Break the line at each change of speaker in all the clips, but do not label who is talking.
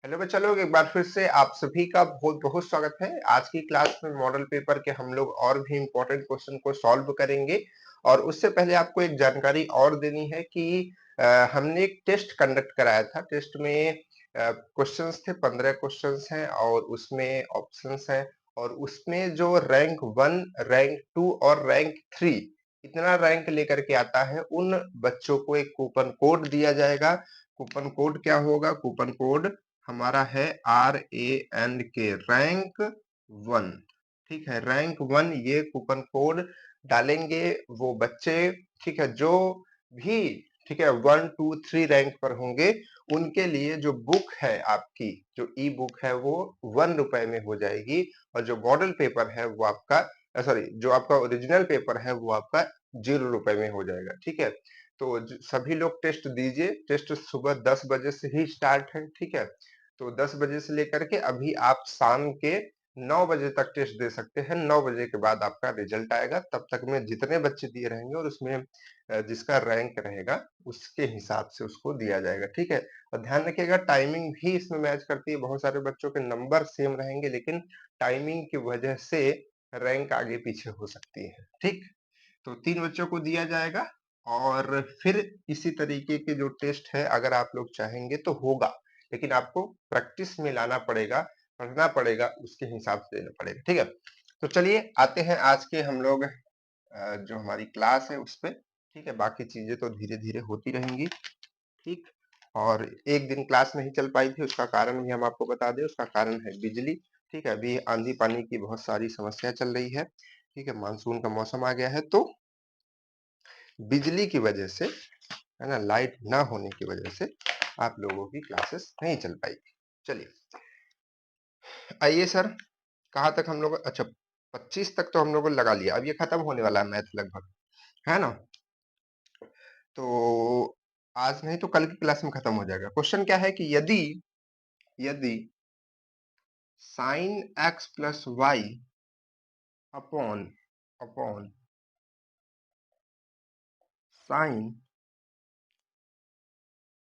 Hello बच्चा लोग, एक बार फिर से आप सभी का बहुत बहुत स्वागत है। आज की क्लास में मॉडल पेपर के हम लोग और भी इम्पोर्टेंट क्वेश्चन को सॉल्व करेंगे। और उससे पहले आपको एक जानकारी और देनी है कि हमने एक टेस्ट कंडक्ट कराया था। टेस्ट में क्वेश्चंस थे, 15 क्वेश्चंस हैं और उसमें ऑप्शंस हैं। और उसमें जो रैंक 1, रैंक 2 और रैंक 3 इतना रैंक लेकर के आता है, उन बच्चों को एक कूपन कोड दिया जाएगा। कूपन कोड क्या होगा? कूपन कोड हमारा है RANK, रैंक 1। ठीक है, रैंक 1 ये कूपन कोड डालेंगे वो बच्चे, ठीक है, जो भी, ठीक है, 1 2 3 रैंक पर होंगे। उनके लिए जो बुक है, आपकी जो ई बुक है वो 1 रुपए में हो जाएगी। और जो मॉडल पेपर है वो आपका, सॉरी, जो आपका ओरिजिनल पेपर है वो आपका 0 रुपए में हो जाएगा। ठीक है, तो सभी लोग टेस्ट दीजिए। टेस्ट सुबह 10 बजे से ही स्टार्ट है। ठीक है, तो 10 बजे से लेकर के अभी आप शाम के 9 बजे तक टेस्ट दे सकते हैं। 9 बजे के बाद आपका रिजल्ट आएगा। तब तक में जितने बच्चे दिए रहेंगे और उसमें जिसका रैंक रहेगा उसके हिसाब से उसको दिया जाएगा। ठीक है, और ध्यान रखिएगा टाइमिंग भी इसमें मैच करती है। बहुत सारे बच्चों के नंबर सेम रहेंगे लेकिन टाइमिंग की वजह से रैंक आगे पीछे हो सकती है। ठीक, तो 3 बच्चों को दिया जाएगा। और फिर इसी तरीके के जो टेस्ट है अगर आप लोग चाहेंगे तो होगा, लेकिन आपको प्रैक्टिस में लाना पड़ेगा, पढ़ना पड़ेगा, उसके हिसाब से देना पड़ेगा। ठीक है, तो चलिए आते हैं आज के हम लोग जो हमारी क्लास है उस पे। ठीक है, बाकी चीजें तो धीरे धीरे होती रहेंगी। ठीक, और एक दिन क्लास नहीं चल पाई थी, उसका कारण भी हम आपको बता दें। उसका कारण है बिजली। ठीक है, अभी आंधी पानी की बहुत सारी समस्या चल रही है। ठीक है, मानसून का मौसम आ गया है तो बिजली की वजह से, है ना, लाइट ना होने की वजह से आप लोगों की क्लासेस नहीं चल पाई। चलिए आइए सर, कहाँ तक हम लोग? अच्छा, 25 तक तो हम लोगों ने लगा लिया। अब ये खत्म होने वाला है मैथ लगभग, है ना? तो आज नहीं तो कल की क्लास में खत्म हो जाएगा। क्वेश्चन क्या है कि यदि यदि sine x plus y upon upon sine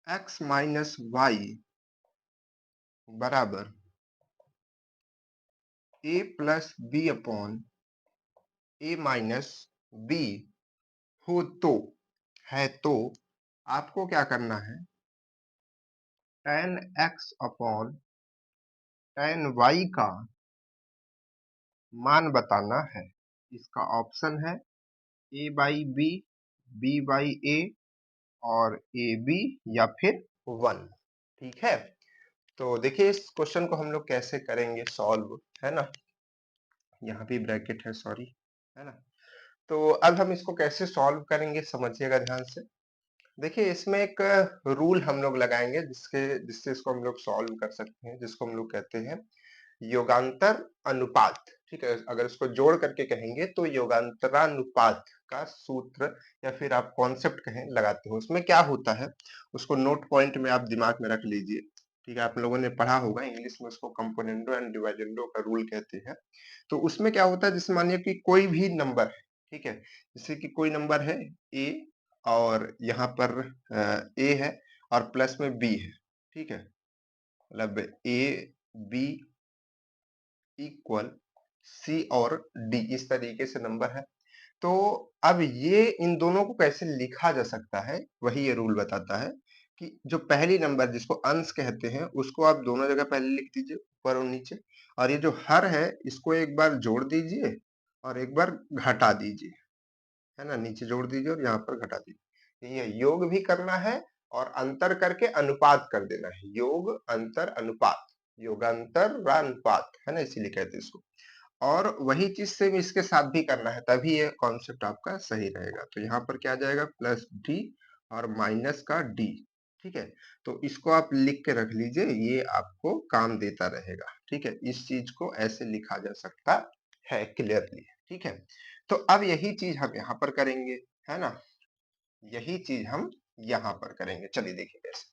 x minus y बराबर a plus b upon a minus b हो तो, है तो आपको क्या करना है? tan x upon tan y का मान बताना है। इसका ऑप्शन है a by B, B by A और ए बी या फिर 1। ठीक है, तो देखिए इस क्वेश्चन को हम लोग कैसे करेंगे सॉल्व, है ना? यहाँ भी ब्रैकेट है, सॉरी, है ना? तो अब हम इसको कैसे सॉल्व करेंगे समझिएगा ध्यान से। देखिए इसमें एक रूल हम लोग लगाएंगे जिसके जिससे इसको हम लोग सॉल्व कर सकते हैं, जिसको हम लोग कहते हैं योगांतर अनुपात। ठीक है, अगर इसको जोड़ करके कहेंगे तो योगांतरानुपात का सूत्र या फिर आप कॉन्सेप्ट कहें लगाते हैं। उसमें क्या होता है उसको नोट पॉइंट में आप दिमाग में रख लीजिए। ठीक है, आप लोगों ने पढ़ा होगा इंग्लिश में, उसको कंपोनेंडो एंड डिविडेंडो का रूल कहते हैं। तो उसमें क्या होता है, जैसे मानिए कि कोई भी नंबर है, ठीक है, जैसे कि कोई नंबर है ए और यहाँ पर ए है और प्लस में बी है। ठीक है, मतलब ए बी इक्वल सी और डी, इस तरीके से नंबर है। तो अब ये इन दोनों को कैसे लिखा जा सकता है वही ये रूल बताता है कि जो पहली नंबर जिसको अंश कहते हैं उसको आप दोनों जगह पहले लिख दीजिए, ऊपर और नीचे। और ये जो हर है इसको एक बार जोड़ दीजिए और एक बार घटा दीजिए, है ना? नीचे जोड़ दीजिए और यहाँ पर घटा दीजिए। ये योग भी करना है और अंतर करके अनुपात कर देना है। योग अंतर अनुपात, योगांतर अनुपात, है ना, इसीलिए कहते हैं इसको। और वही चीज सेम इसके साथ भी करना है, तभी ये कॉन्सेप्ट आपका सही रहेगा। तो यहाँ पर क्या आ जाएगा? प्लस डी और माइनस का डी। ठीक है, तो इसको आप लिख के रख लीजिए, ये आपको काम देता रहेगा। ठीक है, इस चीज को ऐसे लिखा जा सकता है क्लियरली। ठीक है, तो अब यही चीज हम यहाँ पर करेंगे, है ना? यही चीज हम यहाँ पर करेंगे। चलिए देखिए कैसे।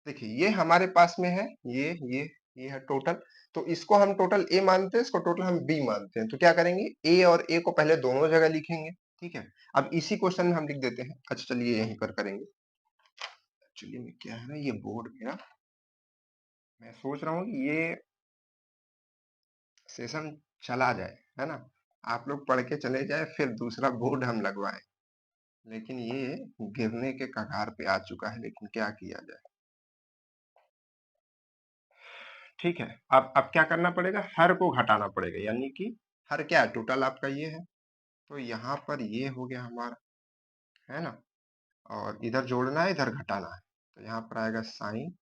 देखिए ये हमारे पास में है, ये है टोटल। तो इसको हम टोटल ए मानते हैं, इसको टोटल हम बी मानते हैं। तो क्या करेंगे, ए और ए को पहले दोनों जगह लिखेंगे। ठीक है, अब इसी क्वेश्चन में हम लिख देते हैं। अच्छा चलिए यहीं पर करेंगे। चलिए मैं क्या है ना, ये बोर्ड मेरा मैं सोच रहा हूँ कि ये सेशन चला जाए, है ना, आप लोग पढ़ के चले जाए, फिर दूसरा बोर्ड हम लगवाएं, लेकिन ये गिरने के कगार पे आ चुका है, लेकिन क्या किया जाए। ठीक है, अब क्या करना पड़ेगा, हर को घटाना पड़ेगा, यानी कि हर क्या है, टोटल आपका ये है, तो यहाँ पर ये हो गया हमारा, है ना, और इधर जोड़ना है, इधर घटाना है, तो यहाँ पर आएगा साइन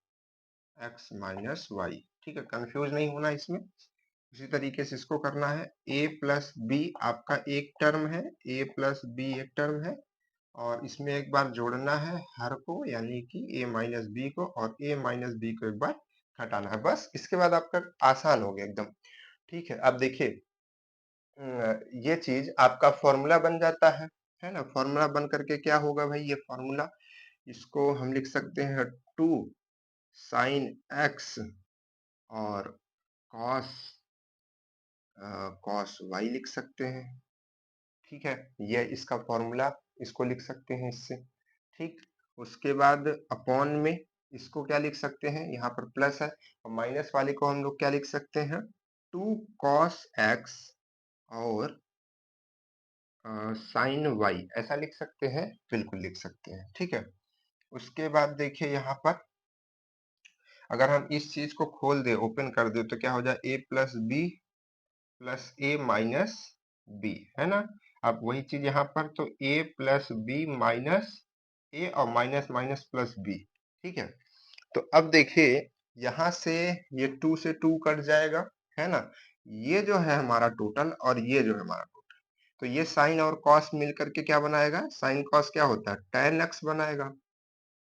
x माइनस वाई। ठीक है, कंफ्यूज नहीं होना इसमें। उसी तरीके से इसको करना है, a प्लस बी आपका एक टर्म है, a प्लस बी एक टर्म है, और इसमें एक बार जोड़ना है हर को, यानी कि a माइनस बी को, और a माइनस बी को एक बार घटाना है, बस इसके बाद आपका आसान हो गया एकदम। ठीक है, अब देखिए ये चीज आपका फॉर्मूला बन जाता है ना, फॉर्मूला बन करके क्या होगा भाई, ये फॉर्मूला, इसको हम लिख सकते हैं 2 साइन एक्स और कॉस कॉस वाई लिख सकते हैं। ठीक है, ये इसका फॉर्मूला, इसको लिख सकते हैं इससे। ठीक, उसके बाद अपॉन में इसको क्या लिख सकते हैं, यहाँ पर प्लस है, और माइनस वाले को हम लोग क्या लिख सकते हैं, 2 कॉस एक्स और साइन वाई, ऐसा लिख सकते हैं, बिल्कुल लिख सकते हैं। ठीक है, उसके बाद देखिए यहाँ पर अगर हम इस चीज को खोल दे, ओपन कर दे, तो क्या हो जाए, a plus b plus a minus b, है ना। अब वही चीज यहाँ पर, तो a plus b minus a और माइनस माइनस प्लस बी। ठीक है, तो अब देखिए यहाँ से ये 2 से 2 कट जाएगा, है ना, ये जो है हमारा टोटल, और ये जो है हमारा टोटल, तो ये साइन और कॉस मिल करके क्या बनाएगा, साइन कॉस क्या होता है, tan x बनाएगा,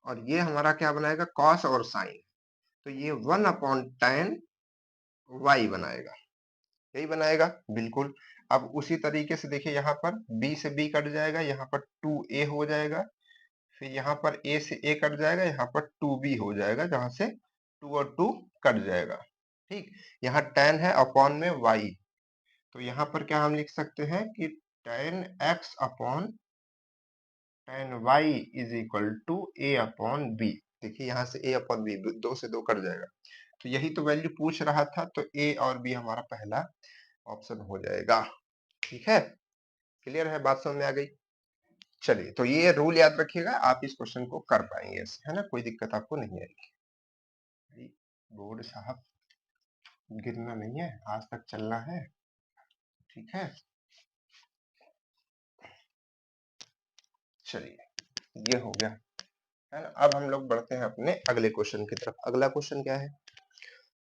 और ये हमारा क्या बनाएगा, कॉस और साइन, तो ये 1/tan y बनाएगा, यही बनाएगा, बिल्कुल। अब उसी तरीके से देखिए यहाँ पर b से b कट जाएगा, यहाँ पर 2a हो जाएगा, फिर यहाँ पर a से a कट जाएगा, यहाँ पर 2b हो जाएगा, जहां से 2 और 2 कट जाएगा। ठीक, यहाँ tan है अपॉन में y, तो यहाँ पर क्या हम लिख सकते हैं कि tan x upon tan y is equal to a upon b। देखिए यहाँ से a अपॉन b, 2 से 2 कट जाएगा, तो यही तो वैल्यू पूछ रहा था, तो a और b हमारा पहला ऑप्शन हो जाएगा। ठीक है, क्लियर है, बात समझ में आ गई। चलिए, तो ये रूल याद रखिएगा, आप इस क्वेश्चन को कर पाएंगे, है ना, कोई दिक्कत आपको नहीं आएगी। बोर्ड साहब गिरना नहीं है, आज तक चलना है। ठीक है, चलिए ये हो गया, है ना। अब हम लोग बढ़ते हैं अपने अगले क्वेश्चन की तरफ। अगला क्वेश्चन क्या है,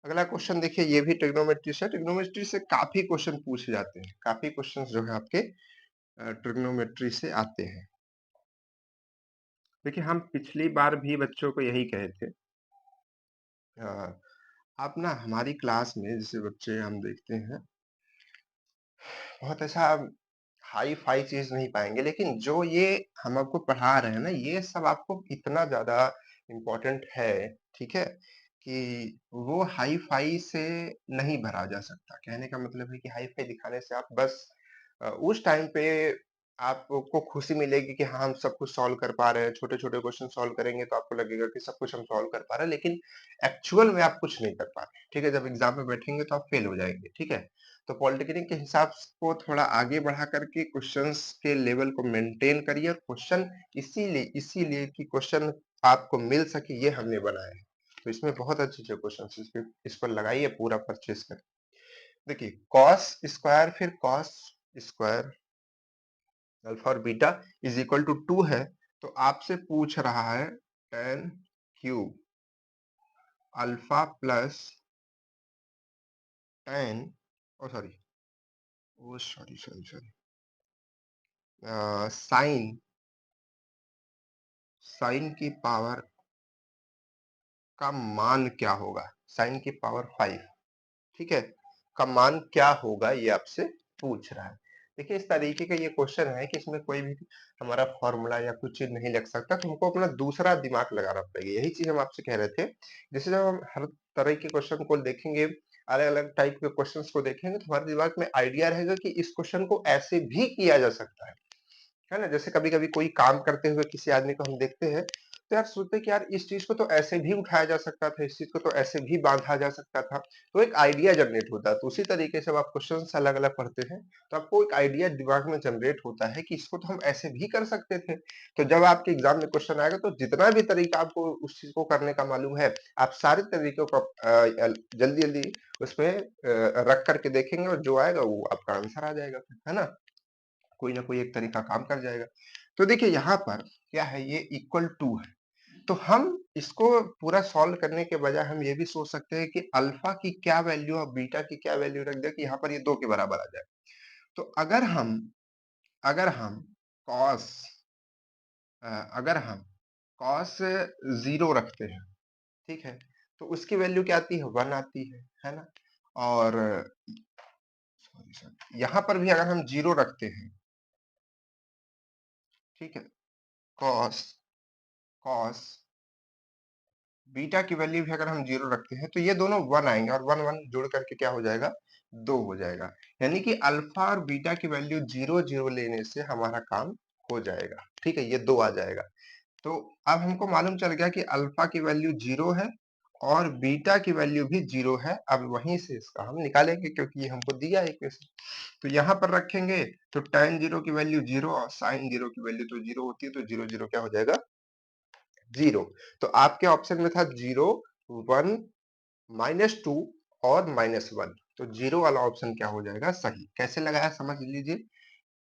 अगला क्वेश्चन देखिए, ये भी ट्रिग्नोमेट्री से, ट्रिग्नोमेट्री से काफी क्वेश्चन पूछे जाते हैं, काफी क्वेश्चन जो है आपके ट्रिग्नोमेट्री से आते हैं। देखिए हम पिछली बार भी बच्चों को यही कहे थे, आप ना हमारी क्लास में जैसे बच्चे हम देखते हैं, बहुत ऐसा हाई फाई चीज नहीं पाएंगे, लेकिन जो ये हम आपको पढ़ा रहे हैं ना, ये सब आपको इतना ज्यादा इम्पोर्टेंट है, ठीक है, कि वो हाई फाई से नहीं भरा जा सकता। कहने का मतलब है कि हाई फाई दिखाने से आप बस उस टाइम पे आपको खुशी मिलेगी कि हाँ हम सब कुछ सॉल्व कर पा रहे हैं, छोटे छोटे क्वेश्चन सॉल्व करेंगे तो आपको लगेगा कि सब कुछ हम सॉल्व कर पा रहे हैं, लेकिन एक्चुअल में आप कुछ नहीं कर पा रहे। ठीक है, जब एग्जाम में बैठेंगे तो आप फेल हो जाएंगे। ठीक है, तो पॉलिटेक्निक के हिसाब को थोड़ा आगे बढ़ा करके क्वेश्चंस के लेवल को मेंटेन करिए, और क्वेश्चन इसीलिए इसीलिए कि क्वेश्चन आपको मिल सके, ये हमने बनाया है। तो इसमें बहुत अच्छे अच्छे क्वेश्चन, इस पर लगाइए, पूरा परचेज कर। देखिए कॉस स्क्वायर, फिर कॉस स्क्वायर अल्फा और बीटा इज इक्वल टू 2 है, तो आपसे पूछ रहा है tan cube alpha plus tan, oh sorry, oh sorry sorry sorry, sine sine की पावर का मान क्या होगा, साइन की पावर 5, ठीक है, का मान क्या होगा, ये आपसे पूछ रहा है। देखिए इस तरीके का ये क्वेश्चन है कि इसमें कोई भी हमारा फॉर्मूला या कुछ चीज नहीं लग सकता, तो हमको अपना दूसरा दिमाग लगाना पड़ेगा। यही चीज हम आपसे कह रहे थे, जैसे जब हम हर तरह के क्वेश्चन को देखेंगे, अलग अलग टाइप के क्वेश्चंस को देखेंगे, तो हमारे दिमाग में आइडिया रहेगा कि इस क्वेश्चन को ऐसे भी किया जा सकता है ना। जैसे कभी कभी कोई काम करते हुए किसी आदमी को हम देखते हैं, तो यार सोचते कि यार इस चीज को तो ऐसे भी उठाया जा सकता था, इस चीज को तो ऐसे भी बांधा जा सकता था, तो एक आइडिया जनरेट होता है। तो उसी तरीके से जब आप क्वेश्चन अलग अलग पढ़ते हैं तो आपको एक आइडिया दिमाग में जनरेट होता है कि इसको तो हम ऐसे भी कर सकते थे। तो जब आपके एग्जाम में क्वेश्चन आएगा तो जितना भी तरीका आपको उस चीज को करने का मालूम है, आप सारे तरीकों को जल्दी जल्दी उसमें रख करके देखेंगे और जो आएगा वो आपका आंसर आ जाएगा, है ना। कोई ना कोई एक तरीका काम कर जाएगा। तो देखिए यहाँ पर क्या है, ये इक्वल टू है, तो हम इसको पूरा सॉल्व करने के बजाय हम ये भी सोच सकते हैं कि अल्फा की क्या वैल्यू और बीटा की क्या वैल्यू रख दे कि यहाँ पर ये 2 के बराबर आ जाए। तो अगर हम कॉस अगर हम कॉस 0 रखते हैं, ठीक है, तो उसकी वैल्यू क्या आती है, 1 आती है ना। और सॉरी यहाँ पर भी अगर हम 0 रखते हैं, ठीक है, कॉस कॉस बीटा की वैल्यू भी अगर हम 0 रखते हैं तो ये दोनों 1 आएंगे और 1 1 जोड़ करके क्या हो जाएगा, 2 हो जाएगा। यानी कि अल्फा और बीटा की वैल्यू 0 0 लेने से हमारा काम हो जाएगा, ठीक है, ये 2 आ जाएगा। तो अब हमको मालूम चल गया कि अल्फा की वैल्यू 0 है और बीटा की वैल्यू भी 0 है। अब वहीं से इसका हम निकालेंगे क्योंकि ये हमको दिया है इक्वेशन। तो यहाँ पर रखेंगे तो tan 0 की वैल्यू 0 और sin 0 की वैल्यू तो 0 होती है, तो 0 0 क्या हो जाएगा, 0। तो आपके ऑप्शन में था 0 1 -2 और -1, तो 0 वाला ऑप्शन क्या हो जाएगा, सही। कैसे लगाया समझ लीजिए।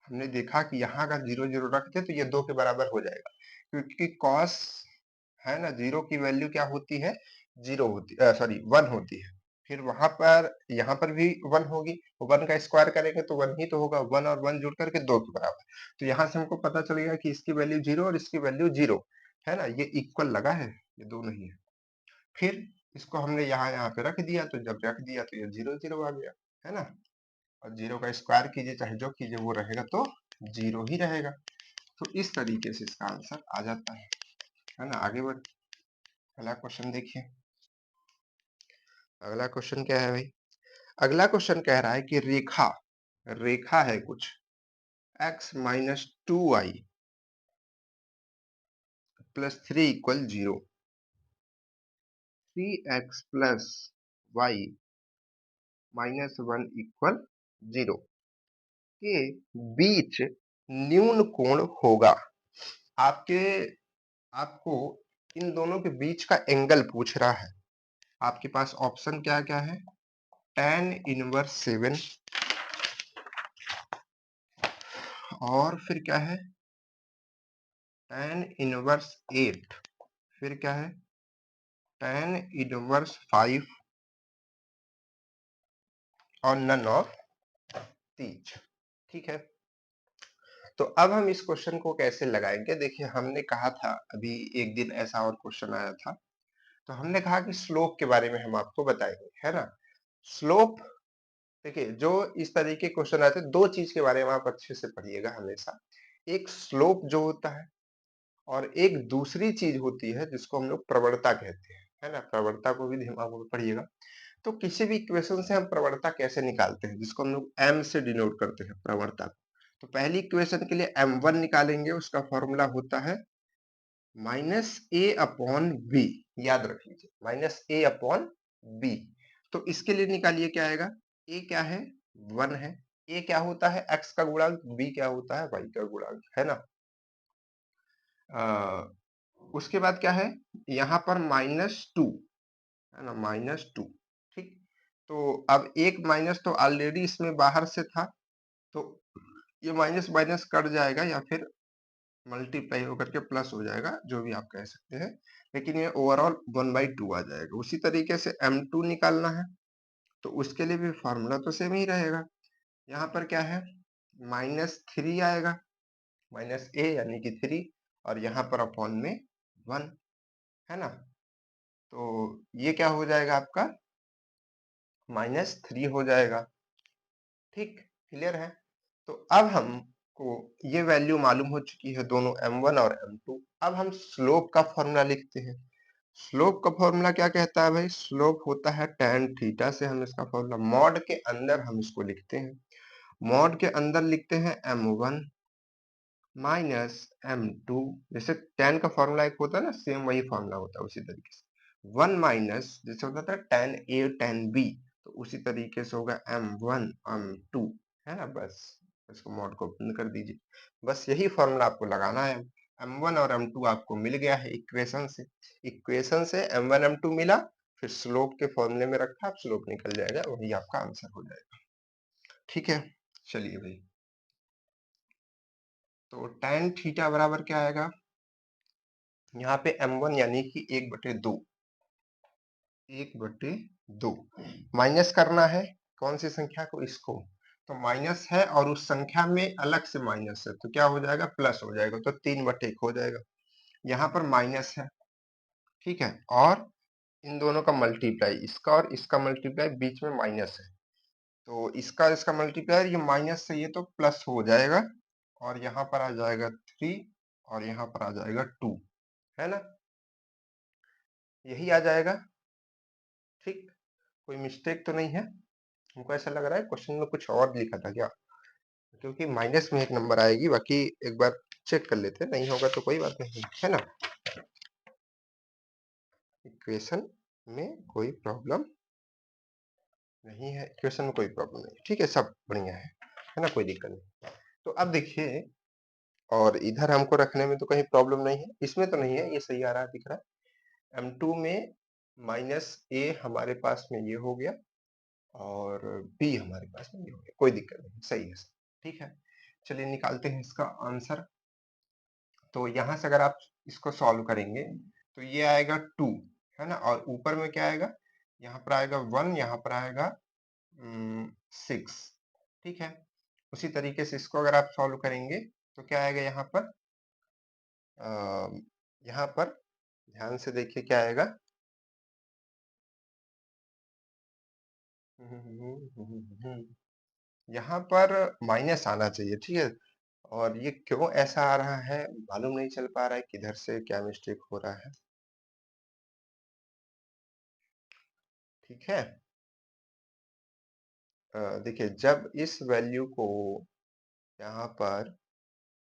हमने देखा कि यहाँ अगर 0 0 रखते तो ये 2 के बराबर हो जाएगा, क्योंकि cos है ना 0 की वैल्यू क्या होती है, 0 होती सॉरी 1 होती है। फिर वहां पर यहाँ पर भी 1 होगी, 1 का स्क्वायर करेंगे तो 1 ही तो होगा, 1 और 1 जुड़ करके 2 के बराबर। तो यहाँ से हमको पता चलेगा कि इसकी वैल्यू 0 और इसकी वैल्यू 0 है ना, ये इक्वल लगा है, ये दो नहीं है। फिर इसको हमने यहाँ यहाँ पे रख दिया, तो जब रख दिया तो ये 0 0 आ गया, है ना। और 0 का स्क्वायर कीजिए चाहे जो कीजिए वो रहेगा तो 0 ही रहेगा। तो इस तरीके से इसका आंसर आ जाता है ना। आगे बढ़, अगला क्वेश्चन देखिए। अगला क्वेश्चन क्या है भाई, अगला क्वेश्चन कह रहा है कि रेखा रेखा है कुछ x minus 2y plus 3 equal 0, 3x plus y minus 1 equal 0 के बीच न्यून कोण होगा। आपके आपको इन दोनों के बीच का एंगल पूछ रहा है। आपके पास ऑप्शन क्या क्या है, tan इनवर्स 7 और फिर क्या है tan इनवर्स 8, फिर क्या है tan इनवर्स 5 और नन ऑफ तीज, ठीक है। तो अब हम इस क्वेश्चन को कैसे लगाएंगे, देखिए हमने कहा था अभी एक दिन ऐसा और क्वेश्चन आया था, तो हमने कहा कि स्लोप के बारे में हम आपको बताएंगे, है ना। स्लोप, देखिए जो इस तरीके के क्वेश्चन आते हैं, दो चीज के बारे में आप अच्छे से पढ़िएगा हमेशा। एक स्लोप जो होता है और एक दूसरी चीज होती है जिसको हम लोग प्रवणता कहते हैं, है ना। प्रवणता को भी दिमाग में पढ़िएगा। तो किसी भी इक्वेशन से हम प्रवणता कैसे निकालते हैं, जिसको हम लोग m से डिनोट करते हैं प्रवणता। तो पहली इक्वेशन के लिए m1 निकालेंगे, उसका फॉर्मूला होता है -a/b, याद रख लीजिए -a/b। तो इसके लिए निकालिए क्या आएगा, a क्या है 1 है, a क्या होता है x का गुणांक, b क्या होता है y का गुणांक, है ना। उसके बाद क्या है, यहाँ पर -2 है ना, -2, ठीक। तो अब एक माइनस तो ऑलरेडी इसमें बाहर से था, तो ये माइनस माइनस कट जाएगा या फिर मल्टीप्लाई होकर के प्लस हो जाएगा, जो भी आप कह सकते हैं, लेकिन ये ओवरऑल 1/2 आ जाएगा। उसी तरीके से m2 निकालना है, तो उसके लिए भी फार्मूला तो सेम ही रहेगा। यहाँ पर क्या है -3 आएगा, -a यानी कि 3, और यहाँ पर अपॉन में 1, है ना। तो ये क्या हो जाएगा आपका -3 हो जाएगा, ठीक, क्लियर है। तो अब हमको ये वैल्यू मालूम हो चुकी है दोनों m1 और m2। अब हम स्लोप का फॉर्मूला लिखते हैं। स्लोप का फॉर्मूला क्या कहता है भाई, स्लोप होता है tan थीटा से हम इसका फॉर्मूला मॉड के अंदर हम इसको लिखते हैं। मॉड के अंदर लिखते हैं m1 माइनस m2, जैसे tan का फॉर्मूला एक होता है ना, सेम वही फॉर्मूला होता है उसी तरीके से। 1 माइनस जैसे होता था tan a tan b, तो उसी तरीके से होगा m1 m2, है ना। बस इसको मॉड को बंद कर दीजिए। बस यही फॉर्मूला आपको लगाना है। m1 और m2 आपको मिल गया है इक्वेशन से। इक्वेशन से m1 m2 मिला, फिर स्लोप के फॉर्मूले में रखा, आप स्लोप निकल जाएगा, वही आपका आंसर हो जाएगा। ठीक है, चलिए भाई। तो tan थीटा बराबर क्या आएगा, यहाँ पे m1 यानी कि 1/2, 1/2 माइनस करना है। कौन सी संख्या को, इसको। तो माइनस है और उस संख्या में अलग से माइनस है, तो क्या हो जाएगा, प्लस हो जाएगा, तो 3/1 हो जाएगा। यहाँ पर माइनस है, ठीक है, और इन दोनों का मल्टीप्लाई, इसका और इसका मल्टीप्लाई, बीच में माइनस है, तो इसका इसका मल्टीप्लाई, ये माइनस से ये तो प्लस हो जाएगा, और यहाँ पर आ जाएगा 3 और यहाँ पर आ जाएगा 2, है ना, यही आ जाएगा। ठीक, कोई मिस्टेक तो नहीं है। हमको ऐसा लग रहा है क्वेश्चन में कुछ और लिखा था क्या, क्योंकि माइनस में एक नंबर आएगी, बाकी एक बार चेक कर लेते हैं, नहीं होगा तो कोई बात नहीं, है ना। इक्वेशन में कोई प्रॉब्लम नहीं है, इक्वेशन में कोई प्रॉब्लम नहीं, ठीक है, सब बढ़िया है ना, कोई दिक्कत नहीं। तो अब देखिए, और इधर हमको रखने में तो कहीं प्रॉब्लम नहीं है, इसमें तो नहीं है, ये सही आ रहा है, दिख रहा है। m2 में माइनस a हमारे पास में ये हो गया, और b हमारे पास में ये हो गया, कोई दिक्कत नहीं, सही है, ठीक है। चलिए निकालते हैं इसका आंसर। तो यहाँ से अगर आप इसको सॉल्व करेंगे तो ये आएगा 2, है ना, और ऊपर में क्या आएगा, यहाँ पर आएगा 1, यहाँ पर आएगा 6, ठीक है। उसी तरीके से इसको अगर आप सॉल्व करेंगे तो क्या आएगा यहाँ पर, यहाँ पर ध्यान से देखिए क्या आएगा, यहाँ पर माइनस आना चाहिए, ठीक है, और ये क्यों ऐसा आ रहा है मालूम नहीं चल पा रहा है, किधर से क्या मिस्टेक हो रहा है, ठीक है। देखिए, जब इस वैल्यू को यहाँ पर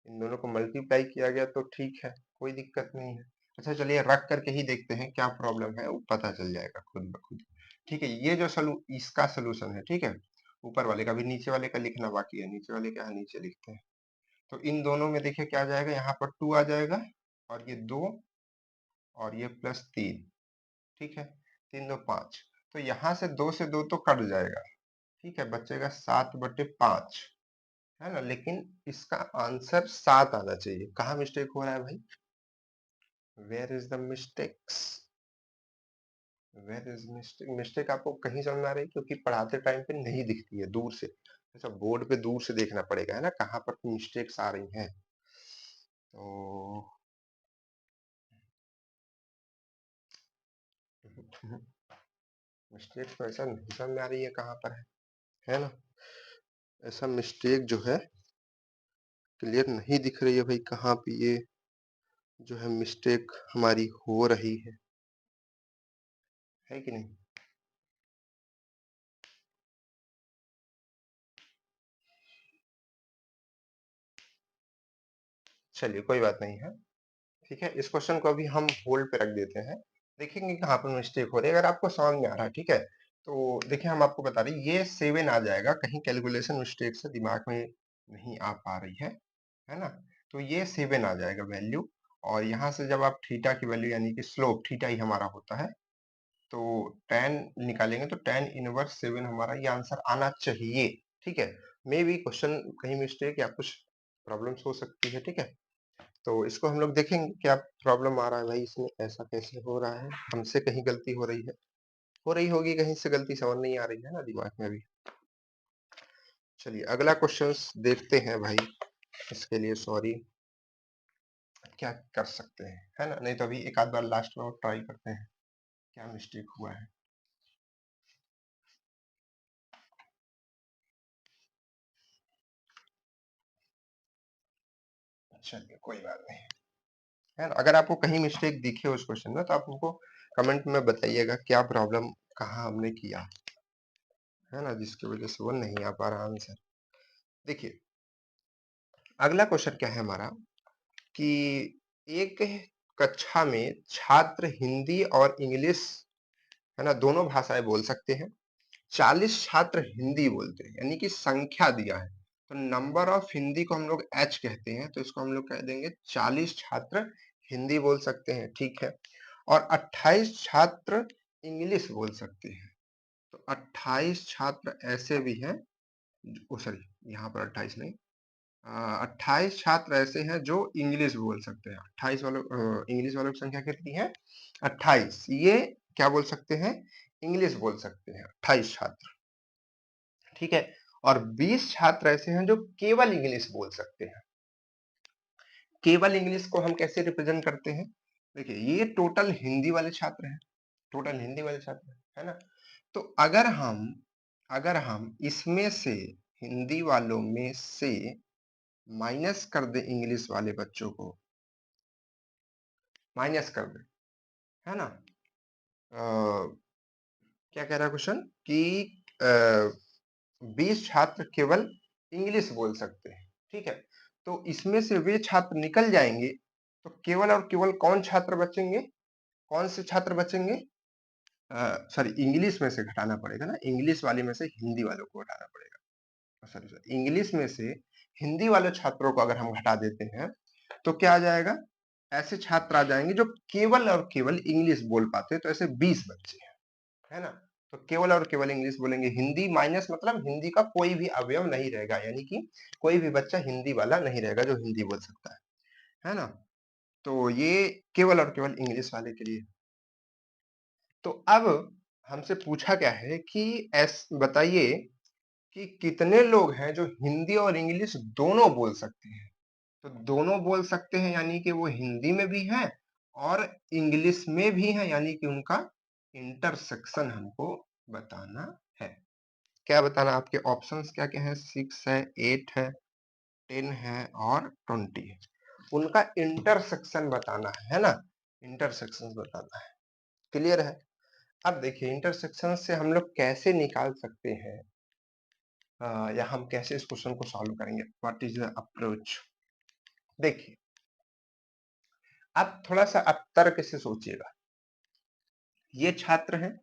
इन दोनों को मल्टीप्लाई किया गया तो ठीक है, कोई दिक्कत नहीं है। अच्छा चलिए रख करके ही देखते हैं क्या प्रॉब्लम है, वो पता चल जाएगा खुद ब खुद। ठीक है, ये जो इसका सोल्यूशन है, ठीक है, ऊपर वाले का भी नीचे वाले का लिखना बाकी है, नीचे वाले का है, नीचे लिखते हैं। तो इन दोनों में देखिए क्या आ जाएगा, यहाँ पर 2 आ जाएगा, और ये 2, और ये +3, ठीक है, 3 2 5, तो यहाँ से 2 से 2 तो कट जाएगा, ठीक है, बचेगा 7/5, है ना, लेकिन इसका आंसर 7 आना चाहिए। कहाँ मिस्टेक हो रहा है भाई, where is the mistakes, where is mistake, mistake आपको कहीं समझ में आ रही है, क्योंकि पढ़ाते टाइम पे नहीं दिखती है, दूर से, ऐसा बोर्ड पे दूर से देखना पड़ेगा, है ना, कहाँ पर मिस्टेक्स आ रही हैं। तो मिस्टेक तो ऐसा नहीं समझ में आ रही है कहाँ पर है ना, ऐसा मिस्टेक जो है क्लियर नहीं दिख रही है भाई, कहाँ पे ये जो है मिस्टेक हमारी हो रही है कि नहीं। चलिए कोई बात नहीं है, ठीक है, इस क्वेश्चन को अभी हम होल्ड पे रख देते हैं, देखेंगे कहाँ पर मिस्टेक हो रही है। अगर आपको समझ में आ रहा है, ठीक है, तो देखिए हम आपको बता रहे हैं, ये 7 आ जाएगा, कहीं कैलकुलेशन मिस्टेक से दिमाग में नहीं आ पा रही है ना, तो ये 7 आ जाएगा वैल्यू, और यहाँ से जब आप थीटा की वैल्यू, यानी कि स्लोप थीटा ही हमारा होता है, तो tan निकालेंगे तो tan इनवर्स 7 हमारा ये आंसर आना चाहिए, ठीक है। मे बी क्वेश्चन कहीं मिस्टेक या कुछ प्रॉब्लम्स हो सकती है, ठीक है, तो इसको हम लोग देखेंगे क्या प्रॉब्लम आ रहा है भाई, इसमें ऐसा कैसे हो रहा है, हमसे कहीं गलती हो रही है, हो रही होगी कहीं से गलती, समझ नहीं आ रही है ना दिमाग में अभी। चलिए अगला क्वेश्चंस देखते हैं भाई, इसके लिए सॉरी, क्या कर सकते हैं, है ना, नहीं तो अभी एक आध बार लास्ट में और ट्राई करते हैं क्या मिस्टेक हुआ है। चलिए कोई बात नहीं, है ना, अगर आपको कहीं मिस्टेक दिखे उस क्वेश्चन में तो आप हमको कमेंट में बताइएगा क्या प्रॉब्लम, कहाँ हमने किया, है ना, जिसकी वजह से वो नहीं आ पा रहा आंसर। देखिए अगला क्वेश्चन क्या है हमारा कि एक कक्षा में छात्र हिंदी और इंग्लिश, है ना, दोनों भाषाएं बोल सकते हैं। 40 छात्र हिंदी बोलते हैं, यानी कि संख्या दिया है, तो नंबर ऑफ हिंदी को हम लोग एच कहते हैं, तो इसको हम लोग कह देंगे 40 छात्र हिंदी बोल सकते हैं, ठीक है। और 28 छात्र इंग्लिश बोल सकते हैं, तो 28 छात्र ऐसे भी हैं, ओ सॉरी यहाँ पर 28 नहीं, 28 छात्र ऐसे हैं जो इंग्लिश बोल सकते हैं। 28 वालों इंग्लिश वालों की संख्या कितनी है? 28। ये क्या बोल सकते हैं? इंग्लिश बोल सकते हैं, 28 छात्र, ठीक है। और 20 छात्र ऐसे हैं जो केवल इंग्लिश बोल सकते हैं। केवल इंग्लिश को हम कैसे रिप्रेजेंट करते हैं? देखिए, ये टोटल हिंदी वाले छात्र हैं, टोटल हिंदी वाले छात्र, है ना। तो अगर हम इसमें से, हिंदी वालों में से माइनस कर दे इंग्लिश वाले बच्चों को, माइनस कर दे, है ना। क्या कह रहा है क्वेश्चन कि 20 छात्र केवल इंग्लिश बोल सकते हैं, ठीक है। तो इसमें से वे छात्र निकल जाएंगे, तो केवल और केवल कौन छात्र बचेंगे? कौन से छात्र बचेंगे? सॉरी, इंग्लिश में से घटाना पड़ेगा ना, इंग्लिश वाले में से हिंदी वालों को घटाना पड़ेगा। सॉरी सॉरी, इंग्लिश में से हिंदी वाले छात्रों को अगर हम घटा देते हैं तो क्या आ जाएगा? ऐसे छात्र आ जाएंगे जो केवल और केवल इंग्लिश बोल पाते हैं, तो ऐसे 20 बच्चे हैं, है ना। तो केवल और केवल इंग्लिश बोलेंगे, हिंदी माइनस मतलब हिंदी का कोई भी अवयव नहीं रहेगा, यानी कि कोई भी बच्चा हिंदी वाला नहीं रहेगा जो हिंदी बोल सकता है ना। तो ये केवल और केवल इंग्लिश वाले के लिए। तो अब हमसे पूछा क्या है कि बताइए कि कितने लोग हैं जो हिंदी और इंग्लिश दोनों बोल सकते हैं। तो दोनों बोल सकते हैं यानी कि वो हिंदी में भी हैं और इंग्लिश में भी हैं, यानी कि उनका इंटरसेक्शन हमको बताना है। क्या बताना? आपके ऑप्शंस क्या क्या हैं? 6 है, 8 है, 10 है और 20 है। उनका इंटरसेक्शन बताना है ना, इंटरसेक्शन बताना है। क्लियर है? अब देखिए, इंटरसेक्शन से हम लोग कैसे निकाल सकते हैं, या हम कैसे इस क्वेश्चन को सॉल्व करेंगे, व्हाट इज द अप्रोच। देखिए, अब थोड़ा सा आप तर्क से सोचिएगा। ये छात्र हैं,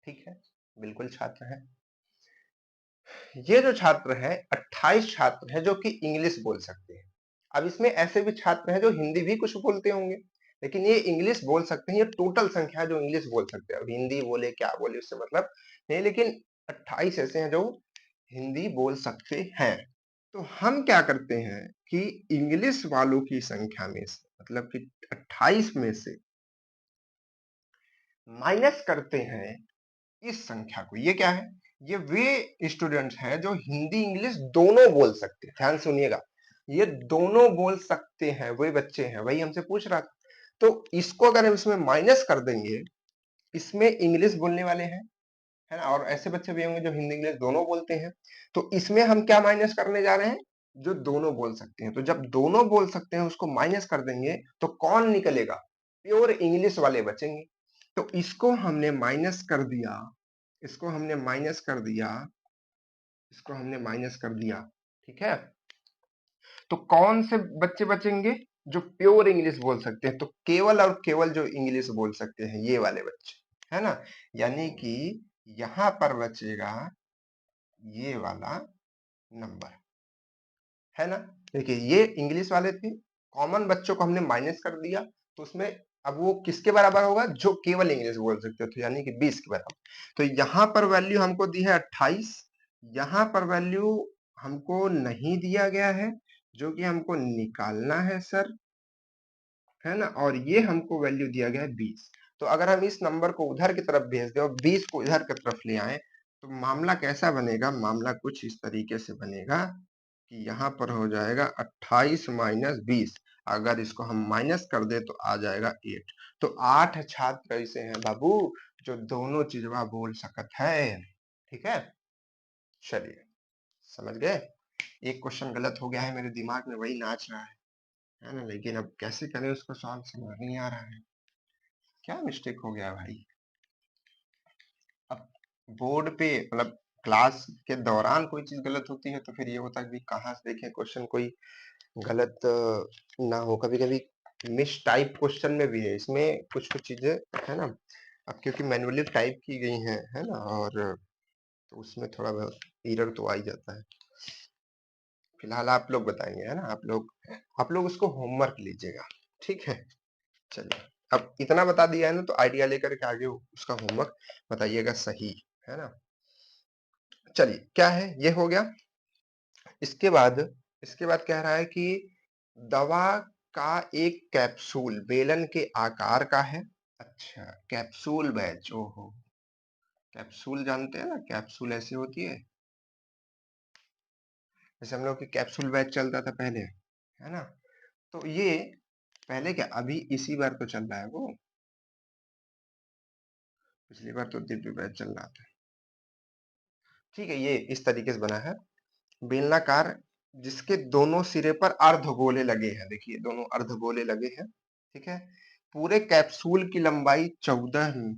ठीक है, बिल्कुल छात्र हैं। ये जो छात्र हैं, 28 छात्र हैं जो कि इंग्लिश बोल सकते हैं। अब इसमें ऐसे भी छात्र हैं जो हिंदी भी कुछ बोलते होंगे, लेकिन ये इंग्लिश बोल सकते हैं। ये टोटल संख्या है जो इंग्लिश बोल सकते हैं। अब हिंदी बोले क्या बोले उससे मतलब नहीं, लेकिन 28 ऐसे हैं जो हिंदी बोल सकते हैं। तो हम क्या करते हैं कि इंग्लिश वालों की संख्या में से, मतलब कि 28 में से माइनस करते हैं इस संख्या को। ये क्या है? ये वे स्टूडेंट्स हैं जो हिंदी इंग्लिश दोनों बोल सकते हैं। ध्यान सुनिएगा, ये दोनों बोल सकते हैं, वही बच्चे हैं, वही हमसे पूछ रहा था। तो इसको अगर हम इसमें माइनस कर देंगे, इसमें इंग्लिश बोलने वाले हैं, है ना, और ऐसे बच्चे भी होंगे जो हिंदी इंग्लिश दोनों बोलते हैं। तो इसमें हम क्या माइनस करने जा रहे हैं? जो दोनों बोल सकते हैं। तो जब दोनों बोल सकते हैं उसको माइनस कर देंगे तो कौन निकलेगा? प्योर इंग्लिश वाले बचेंगे। तो इसको हमने माइनस कर दिया, इसको हमने माइनस कर दिया, इसको हमने माइनस कर दिया, ठीक है। तो कौन से बच्चे बचेंगे? जो प्योर इंग्लिश बोल सकते हैं। तो केवल और केवल जो इंग्लिश बोल सकते हैं, ये वाले बच्चे, है ना। यानी कि यहां पर बचेगा ये वाला नंबर, है ना। देखिए, ये इंग्लिश वाले थे, कॉमन बच्चों को हमने माइनस कर दिया, तो उसमें अब वो किसके बराबर होगा? जो केवल इंग्लिश बोल सकते थे, यानी कि 20 के बराबर। तो यहाँ पर वैल्यू हमको दी है 28, यहाँ पर वैल्यू हमको नहीं दिया गया है, जो कि हमको निकालना है सर, है ना। और ये हमको वैल्यू दिया गया है 20। तो अगर हम इस नंबर को उधर की तरफ भेज दें और 20 को इधर की तरफ ले आए, तो मामला कैसा बनेगा? मामला कुछ इस तरीके से बनेगा कि यहाँ पर हो जाएगा 28 माइनस 20। अगर इसको हम माइनस कर दे तो आ जाएगा 8। तो 8 छात्र ऐसे हैं बाबू जो दोनों चीजवा बोल सकत है, ठीक है। चलिए, समझ गए। एक क्वेश्चन गलत हो गया है, मेरे दिमाग में वही नाच रहा है ना, लेकिन अब कैसे करें उसको सॉल्व, समझ नहीं आ रहा है। क्या मिस्टेक हो गया भाई? अब बोर्ड पे मतलब क्लास के दौरान कोई चीज गलत होती है तो फिर ये होता है कि कहाँ से देखें क्वेश्चन कोई गलत ना हो। कभी कभी मिस टाइप क्वेश्चन में भी है, इसमें कुछ कुछ चीजें है ना, अब क्योंकि मैनुअली टाइप की गई हैं है ना, और तो उसमें थोड़ा बहुत एरर तो आ ही जाता है। फिलहाल आप लोग बताएंगे है ना, आप लोग उसको होमवर्क लीजिएगा, ठीक है। चलिए, अब इतना बता दिया है ना, तो आइडिया लेकर के आगे उसका होमवर्क बताइएगा, सही है ना। चलिए, क्या है ये हो गया। इसके बाद कह रहा है कि दवा का एक कैप्सूल बेलन के आकार का है। अच्छा, कैप्सूल बैच, ओहो, कैप्सूल जानते हैं ना, कैप्सूल ऐसी होती है जैसे हम लोग की कैप्सूल बैच चलता था पहले, है ना। तो ये पहले क्या, अभी इसी बार तो चल रहा है वो, पिछली बार तो दिव्य बैच चल रहा था। ठीक है, ये इस तरीके से बना है, बेलनाकार, जिसके दोनों सिरे पर अर्धगोले लगे हैं। देखिए, दोनों अर्धगोले लगे हैं, ठीक है। पूरे कैप्सूल की लंबाई 14,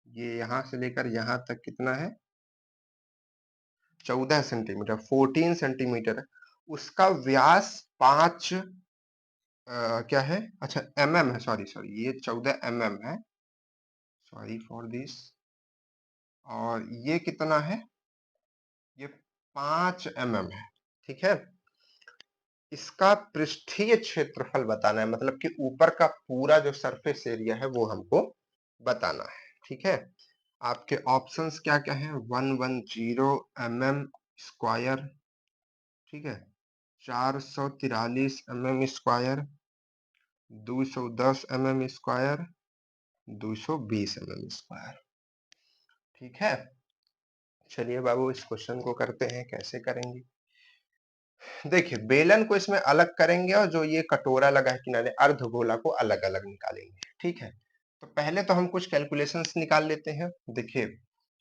ये यहां से लेकर यहां तक कितना है, 14 सेंटीमीटर, 14 सेंटीमीटर। उसका व्यास 5 क्या है, अच्छा mm है, सॉरी सॉरी, ये 14 mm है, सॉरी फॉर दिस। और ये कितना है, ये 5 mm है, ठीक है। इसका पृष्ठीय क्षेत्रफल बताना है, मतलब कि ऊपर का पूरा जो सरफेस एरिया है वो हमको बताना है, ठीक है। आपके ऑप्शंस क्या क्या हैं, 110 mm स्क्वायर, ठीक है, 443 mm square, 210 mm square, 220 mm square, ठीक है। चलिए बाबू, इस क्वेश्चन को करते हैं, कैसे करेंगे। देखिए, बेलन को इसमें अलग करेंगे और जो ये कटोरा लगा है किनारे अर्धगोला को अलग अलग निकालेंगे, ठीक है। तो पहले तो हम कुछ कैलकुलेशंस निकाल लेते हैं। देखिए,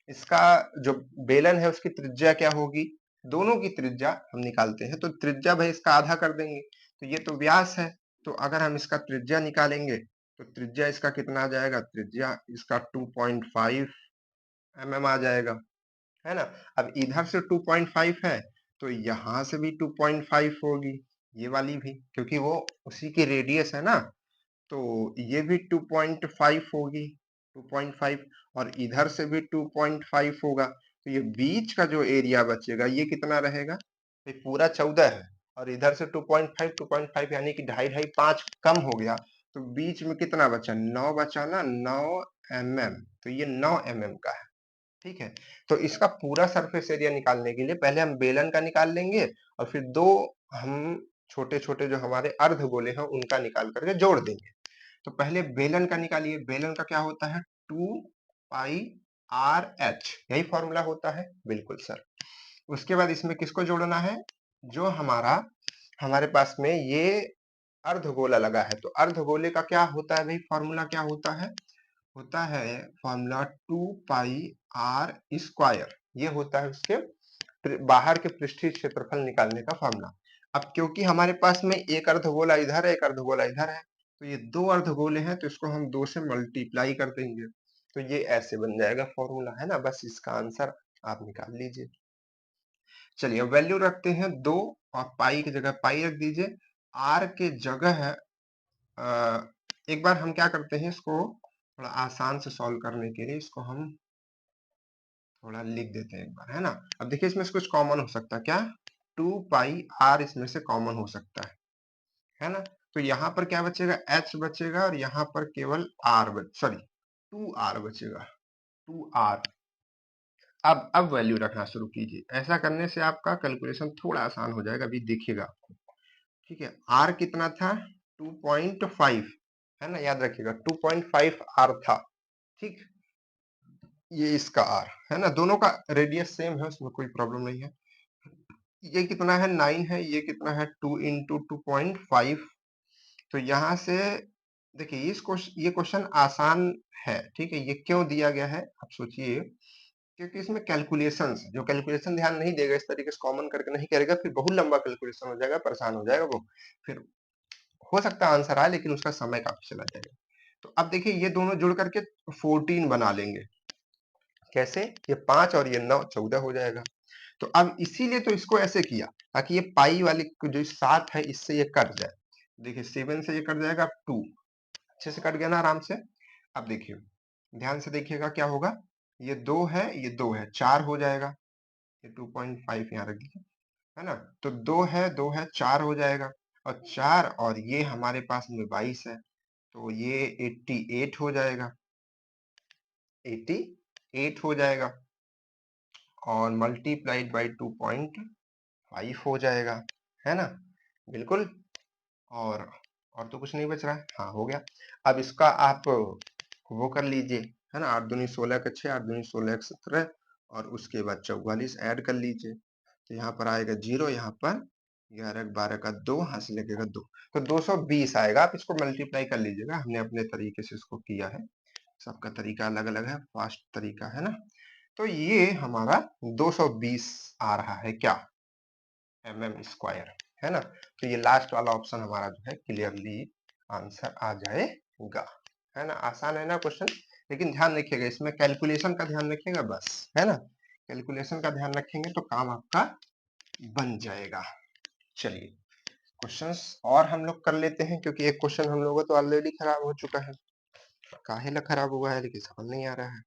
इसका जो बेलन है उसकी त्रिज्या क्या होगी, दोनों की त्रिज्या हम निकालते हैं, तो त्रिज्या भाई इसका आधा कर देंगे, तो ये तो व्यास है, तो अगर हम इसका त्रिज्या निकालेंगे तो त्रिज्या इसका कितना आ जाएगा, त्रिज्या इसका 2.5 mm आ जाएगा, है ना। अब इधर से 2.5 है तो यहां से भी 2.5 होगी, ये वाली भी, क्योंकि वो उसी की रेडियस है ना, तो ये भी 2.5 होगी, 2.5, और इधर से भी 2.5 होगा, तो ये बीच का जो एरिया बचेगा ये कितना रहेगा, ये पूरा 14 है, और इधर से 2.5 2.5 यानी कि 2.5 5 कम हो गया, तो बीच में कितना बचा, 9 बचा ना, 9 mm, तो ये 9 mm का है, ठीक है। तो इसका पूरा सरफेस एरिया निकालने के लिए पहले हम बेलन का निकाल लेंगे, और फिर दो हम छोटे छोटे जो हमारे अर्धगोले हैं उनका निकाल करके जोड़ देंगे। तो पहले बेलन का निकालिए, बेलन का क्या होता है, 2πr/h, यही फॉर्मूला होता है, बिल्कुल सर। उसके बाद इसमें किसको जोड़ना है, जो हमारे पास में ये अर्धगोला लगा है, तो अर्धगोले का क्या होता है भाई, फॉर्मूला क्या होता है फॉर्मूला 2πr², ये होता है उसके बाहर के पृष्ठीय क्षेत्रफल निकालने का फॉर्मूला। अब क्योंकि हमारे पास में एक अर्धगोला इधर है, एक अर्धगोला इधर है, तो ये दो अर्धगोले हैं, तो इसको हम 2 से मल्टीप्लाई कर देंगे, तो ये ऐसे बन जाएगा फॉर्मूला, है ना। बस इसका आंसर आप निकाल लीजिए। चलिए, वैल्यू रखते हैं 2, और पाई की जगह पाई रख दीजिए, आर के जगह एक बार हम क्या करते हैं, इसको थोड़ा आसान से सॉल्व करने के लिए इसको हम थोड़ा लिख देते हैं एक बार, है ना। अब देखिए, इसमें से कुछ कॉमन हो सकता है क्या, 2πr इसमें से कॉमन हो सकता है ना। तो यहाँ पर क्या बचेगा, h बचेगा, और यहाँ पर केवल r सॉरी 2r बचेगा, 2r। अब वैल्यू रखना शुरू कीजिए, ऐसा करने से आपका कैलकुलेशन थोड़ा आसान हो जाएगा, अभी देखिएगा आपको, ठीक है। r कितना था, 2.5, है ना, याद रखिएगा 2.5 r था, ठीक। ये इसका r है ना, दोनों का रेडियस सेम है, उसमें कोई प्रॉब्लम नहीं है। ये कितना है, 9 है, ये कितना है, 2 इंटू 2.5। तो यहाँ से देखिए, ये क्वेश्चन आसान है, ठीक है। ये क्यों दिया गया है, आप सोचिए, क्योंकि इसमें कैलकुलेशंस, जो कैलकुलेशन ध्यान नहीं देगा, इस तरीके से कॉमन करके नहीं करेगा, फिर बहुत लंबा कैलकुलेशन हो जाएगा, परेशान हो जाएगा वो, फिर हो सकता है आंसर आए लेकिन उसका समय काफी चला जाएगा। तो अब देखिए, ये दोनों जुड़ करके 14 बना लेंगे, कैसे? ये 5 और ये 9 14 हो जाएगा। तो अब इसीलिए तो इसको ऐसे किया ताकि ये पाई वाली जो 7 है इससे ये कट जाए। देखिए 7 से ये कट जाएगा 2, अच्छे से कट गया ना आराम से। अब देखिए ध्यान से देखिएगा क्या होगा, ये 2 है ये 2 है 4 हो जाएगा, ये 2.5 यहाँ रख दीजिए, है ना। तो 2 है 2 है 4 हो जाएगा, और 4 और ये हमारे पास में 22 है, तो ये 88 हो जाएगा, 88 हो जाएगा, और मल्टीप्लाइड बाई 2.5 हो जाएगा, है ना, बिल्कुल। और तो कुछ नहीं बच रहा है, हाँ हो गया। अब इसका आप वो कर लीजिए, है ना, 8 दूनी 16 का 6, 8 दूनी 16 का 17, और उसके बाद 44 ऐड कर लीजिए, तो यहाँ पर आएगा 0, यहाँ पर 11 12 का 2, यहाँ से लगेगा 2, तो 220 आएगा। आप इसको मल्टीप्लाई कर लीजिएगा, हमने अपने तरीके से इसको किया है, सबका तरीका अलग अलग है, फास्ट तरीका है ना। तो ये हमारा 220 आ रहा है क्या, mm², है ना। तो ये लास्ट वाला ऑप्शन हमारा जो है क्लियरली आंसर आ जाएगा, है ना। आसान है ना क्वेश्चन, लेकिन ध्यान रखिएगा इसमें कैलकुलेशन का ध्यान रखिएगा बस, है ना। कैलकुलेशन का ध्यान रखेंगे तो काम आपका बन जाएगा। चलिए क्वेश्चंस और हम लोग कर लेते हैं, क्योंकि एक क्वेश्चन हम लोगों का तो ऑलरेडी खराब हो चुका है, काहे ला खराब हुआ है लेकिन समझ नहीं आ रहा है,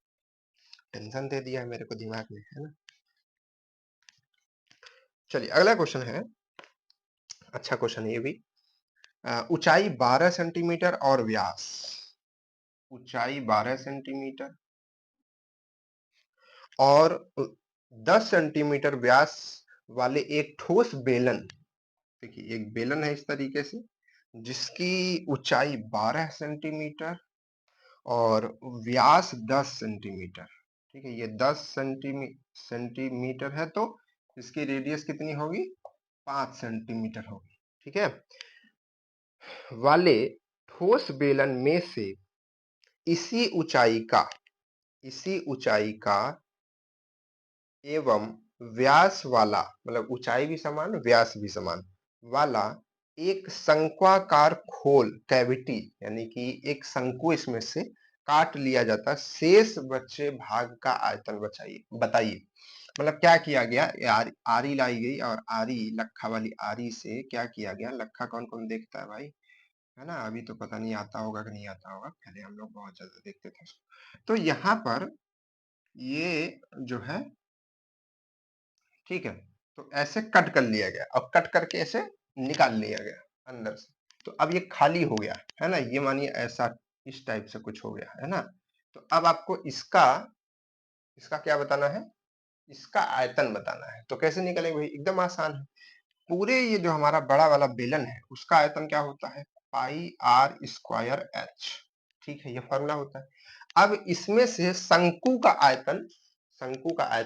टेंशन दे दिया है मेरे को दिमाग में, है ना। चलिए अगला क्वेश्चन है, अच्छा क्वेश्चन है ये भी। ऊंचाई 12 सेंटीमीटर और व्यास, ऊंचाई 12 सेंटीमीटर और 10 सेंटीमीटर व्यास वाले एक ठोस बेलन, देखिए एक बेलन है इस तरीके से, जिसकी ऊंचाई 12 सेंटीमीटर और व्यास 10 सेंटीमीटर, ठीक है। ये 10 सेंटीमीटर है, तो इसकी रेडियस कितनी होगी, 5 सेंटीमीटर होगी, ठीक है। वाले ठोस बेलन में से इसी ऊंचाई का एवं व्यास वाला, मतलब ऊंचाई भी समान व्यास भी समान वाला एक शंक्वाकार खोल, कैविटी, यानी कि एक शंकु इसमें से काट लिया जाता, शेष बचे भाग का आयतन बताइए। मतलब क्या किया गया, आरी लाई गई, और आरी लखा वाली आरी से क्या किया गया, लखा कौन कौन देखता है भाई, है ना। अभी तो पता नहीं आता होगा कि नहीं आता होगा, पहले हम लोग बहुत ज्यादा देखते थे। तो यहाँ पर ये जो है, ठीक है, तो ऐसे कट कर लिया गया, और कट करके ऐसे निकाल लिया गया अंदर से, तो अब ये खाली हो गया, है ना। ये मानिए ऐसा इस टाइप से कुछ हो गया, है ना। तो अब आपको इसका इसका क्या बताना है, इसका आयतन बताना है। तो कैसे निकलेगा भाई, एकदम आसान है। पूरे ये जो हमारा बड़ा वाला बेलन है उसका आयतन क्या होता है, पाई आर स्क्वायर एच, ठीक है, ये फॉर्मूला होता है। अब इसमें से शंकु का आयतन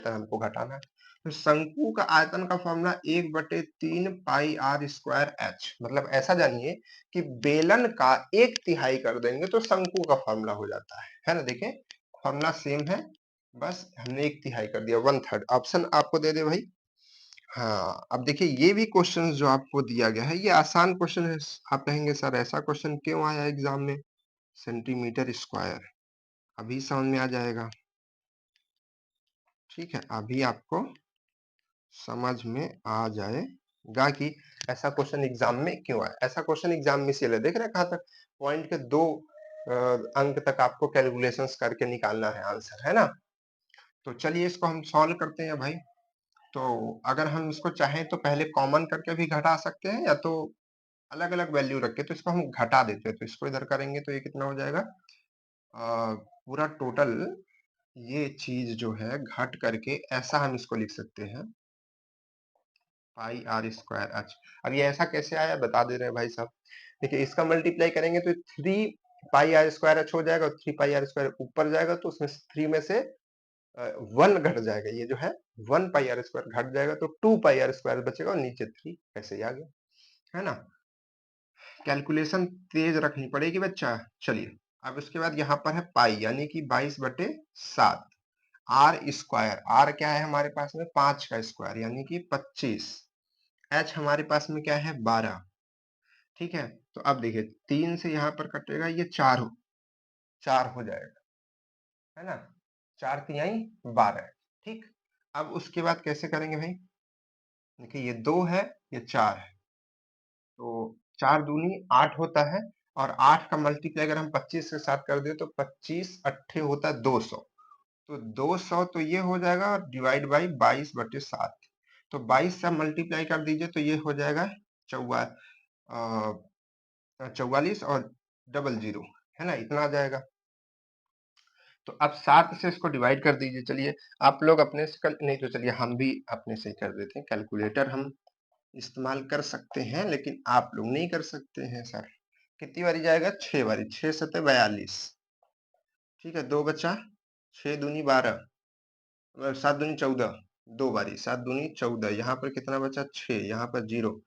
हमको घटाना है, तो शंकु का आयतन का formula 1/3 pi r square h, मतलब ऐसा जानिए कि बेलन का 1/3 कर देंगे तो शंकु का फॉर्मूला हो जाता है ना। देखें फॉर्मूला सेम है, बस हमने 1/3 कर दिया, 1/3 ऑप्शन आपको दे दे भाई। हाँ अब देखिए ये भी क्वेश्चन जो आपको दिया गया है ये आसान क्वेश्चन है। आप कहेंगे सर ऐसा क्वेश्चन क्यों आया एग्जाम में, सेंटीमीटर स्क्वायर, अभी समझ में आ जाएगा, ठीक है, अभी आपको समझ में आ जाएगा कि ऐसा क्वेश्चन एग्जाम में क्यों आया। ऐसा क्वेश्चन एग्जाम में इसलिए देख रहे हैं कहाँ तक, पॉइंट के 2 अंक तक आपको कैलकुलेशंस करके निकालना है आंसर, है ना। तो चलिए इसको हम सॉल्व करते हैं भाई। तो अगर हम इसको चाहें तो पहले कॉमन करके भी घटा सकते हैं, या तो अलग अलग वैल्यू रख के, तो इसको हम घटा देते हैं, तो इसको इधर करेंगे तो ये कितना हो जाएगा, पूरा टोटल ये चीज जो है घट करके ऐसा हम इसको लिख सकते हैं, पाई आर स्क्वायर एच। अब ये ऐसा कैसे आया बता दे रहे हैं भाई साहब, देखिए इसका मल्टीप्लाई करेंगे तो 3 पाई आर स्क्वायर एच हो जाएगा, और 3 पाई आर स्क्वायर ऊपर जाएगा तो उसमें 3 में से 1 घट जाएगा, ये जो है 1 पाई आर स्क्वायर घट जाएगा, तो 2 पाई आर स्क्वायर बचेगा, और नीचे 3 ऐसे ही आ गया, है ना। कैलकुलेशन तेज रखनी पड़ेगी बच्चा। चलिए अब उसके बाद यहाँ पर है पाई, यानी कि 22/7, आर स्क्वायर, आर क्या है हमारे पास में 5 का स्क्वायर यानी कि 25, एच हमारे पास में क्या है 12, ठीक है। तो अब देखिए 3 से यहाँ पर कटेगा, ये 4 हो जाएगा, है ना, 4 तिहाई 12, ठीक। अब उसके बाद कैसे करेंगे भाई? देखिए ये 2 है, ये 4 है, तो 4 दूनी 8 होता है और 8 का मल्टीप्लाई अगर हम 25 के साथ कर दे तो 25 अट्ठे होता है 200, तो 200 तो ये हो जाएगा और डिवाइड बाई 22/7, तो 22 से मल्टीप्लाई कर दीजिए तो ये हो जाएगा 44 और डबल जीरो, है ना, इतना आ जाएगा। तो अब 7 से इसको डिवाइड कर दीजिए। चलिए आप लोग अपने से कर, नहीं तो चलिए हम भी अपने से ही कर देते हैं। कैलकुलेटर हम इस्तेमाल कर सकते हैं लेकिन आप लोग नहीं कर सकते हैं सर। कितनी बारी जाएगा? 6 बारी, 6 सते 42, ठीक है। 2 बचा, 6 दूनी 12, 7 दूनी 14, 2 बारी 7 दूनी 14, यहाँ पर कितना बचा? 6, यहाँ पर 0।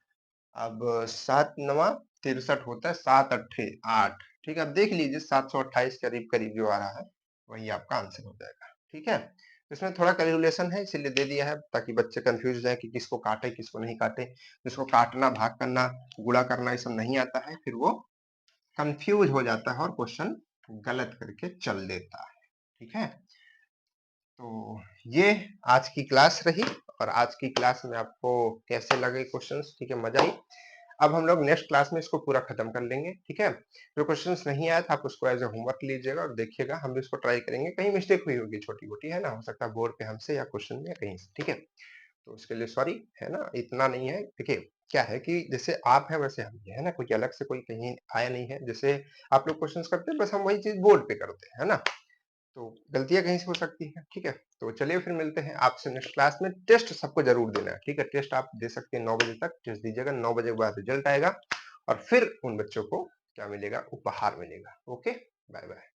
अब 7 नवा 63 होता है, 7 अट्ठे 8, ठीक है। अब देख लीजिए 728 करीब करीब जो आ रहा है वही आपका आंसर हो जाएगा, ठीक है। इसमें थोड़ा कैलकुलेशन है इसीलिए दे दिया है ताकि बच्चे कंफ्यूज हो जाए कि किसको काटे किसको नहीं काटे। जिसको काटना, भाग करना, गुणा करना ये सब नहीं आता है फिर वो कंफ्यूज हो जाता है और क्वेश्चन गलत करके चल देता है, ठीक है। तो ये आज की क्लास रही और आज की क्लास में आपको कैसे लगे क्वेश्चंस? ठीक है, मजा आई। अब हम लोग नेक्स्ट क्लास में इसको पूरा खत्म कर लेंगे, ठीक है। जो क्वेश्चंस नहीं आया था आप उसको एज ए होमवर्क लीजिएगा और देखिएगा, हम भी इसको ट्राई करेंगे। कहीं मिस्टेक हुई होगी छोटी मोटी, है ना, हो सकता है बोर्ड पे हमसे या क्वेश्चन में या कहीं से, ठीक है। तो उसके लिए सॉरी, है ना, इतना नहीं है। देखिए क्या है कि जैसे आप है वैसे हम भी है ना, कोई अलग से कोई कहीं आया नहीं है। जैसे आप लोग क्वेश्चंस करते हैं बस हम वही चीज बोर्ड पे करते हैं, है ना। तो गलतियां कहीं से हो सकती है, ठीक है। तो चलिए फिर मिलते हैं आपसे नेक्स्ट क्लास में। टेस्ट सबको जरूर देना है, ठीक है। टेस्ट आप दे सकते हैं 9 बजे तक, टेस्ट दीजिएगा। 9 बजे के बाद रिजल्ट आएगा और फिर उन बच्चों को क्या मिलेगा? उपहार मिलेगा। Okay, bye bye.